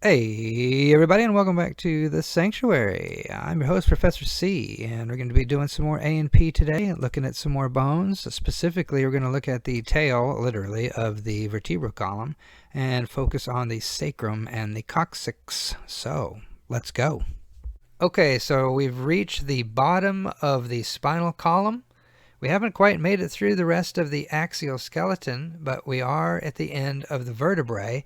Hey everybody, and welcome back to the Sanctuary. I'm your host, Professor C, and we're going to be doing some more A&P today, looking at some more bones. Specifically, we're going to look at the tail, literally, of the vertebral column and focus on the sacrum and the coccyx. So, let's go. Okay, so we've reached the bottom of the spinal column. We haven't quite made it through the rest of the axial skeleton, but we are at the end of the vertebrae,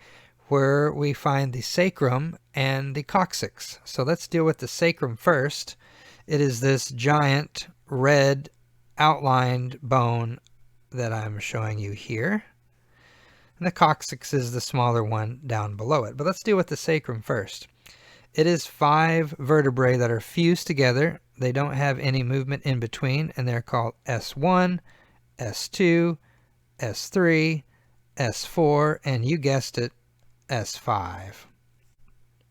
where we find the sacrum and the coccyx. So let's deal with the sacrum first. It is this giant red outlined bone that I'm showing you here. And the coccyx is the smaller one down below it. But let's deal with the sacrum first. It is 5 vertebrae that are fused together. They don't have any movement in between, and they're called S1, S2, S3, S4, and you guessed it, S5.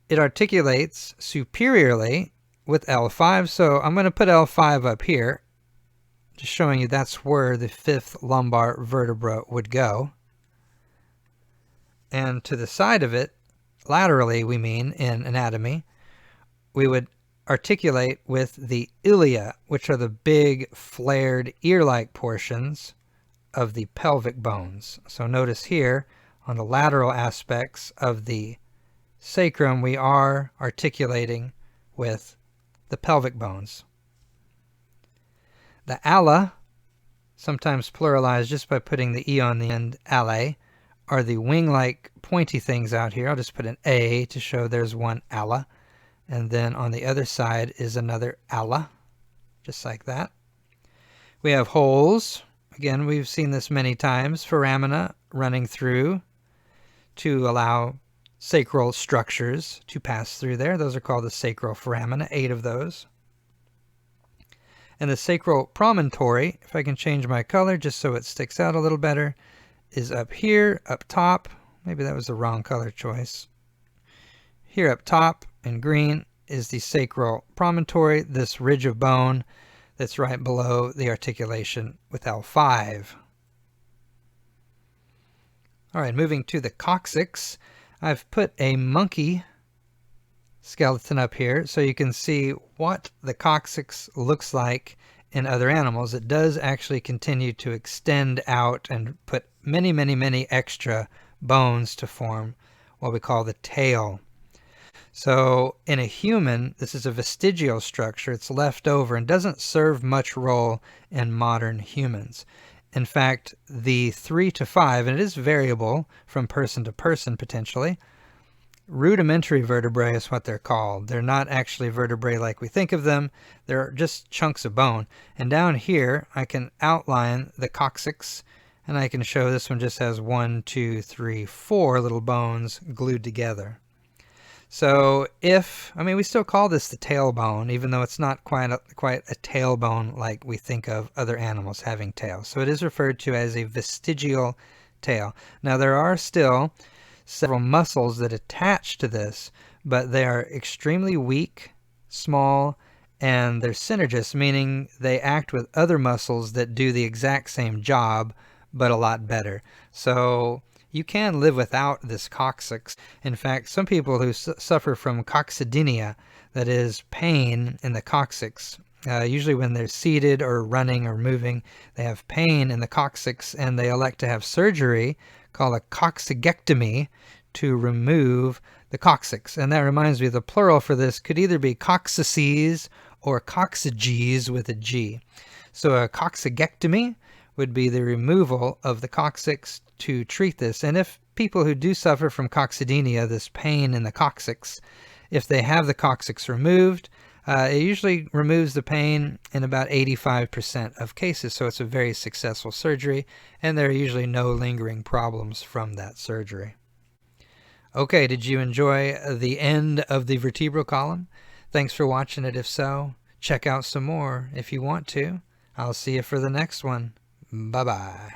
It articulates superiorly with L5, so I'm going to put L5 up here, just showing you that's where the 5th lumbar vertebra would go. And to the side of it, laterally we mean in anatomy, we would articulate with the ilia, which are the big flared ear-like portions of the pelvic bones. So notice here, on the lateral aspects of the sacrum, we are articulating with the pelvic bones. The ala, sometimes pluralized just by putting the E on the end, alae, are the wing-like pointy things out here. I'll just put an A to show there's one ala. And then on the other side is another ala, just like that. We have holes. Again, we've seen this many times. Foramina running through to allow sacral structures to pass through there. Those are called the sacral foramina, 8 of those. And the sacral promontory, if I can change my color just so it sticks out a little better, is up here, up top. Maybe that was the wrong color choice. Here up top in green is the sacral promontory, this ridge of bone that's right below the articulation with L5. All right, moving to the coccyx, I've put a monkey skeleton up here so you can see what the coccyx looks like in other animals. It does actually continue to extend out and put many, many, many extra bones to form what we call the tail. So in a human, this is a vestigial structure. It's left over and doesn't serve much role in modern humans. In fact, the 3 to 5, and it is variable from person to person potentially, rudimentary vertebrae is what they're called. They're not actually vertebrae like we think of them. They're just chunks of bone. And down here, I can outline the coccyx, and I can show this one just has 1, 2, 3, 4 little bones glued together. So we still call this the tailbone, even though it's not quite a tailbone like we think of other animals having tails. So it is referred to as a vestigial tail. Now there are still several muscles that attach to this, but they are extremely weak, small, and they're synergists, meaning they act with other muscles that do the exact same job, but a lot better. So you can live without this coccyx. In fact, some people who suffer from coccydynia, that is pain in the coccyx, usually when they're seated or running or moving, they have pain in the coccyx and they elect to have surgery called a COCCYGECTOMY to remove the coccyx. And that reminds me, the plural for this could either be coccyces or COCCYGEs with a G. So a COCCYGECTOMY would be the removal of the coccyx to treat this. And if people who do suffer from coccydynia, this pain in the coccyx, if they have the coccyx removed, it usually removes the pain in about 85% of cases. So it's a very successful surgery, and there are usually no lingering problems from that surgery. Okay, did you enjoy the end of the vertebral column? Thanks for watching it. If so, check out some more if you want to. I'll see you for the next one. Bye-bye.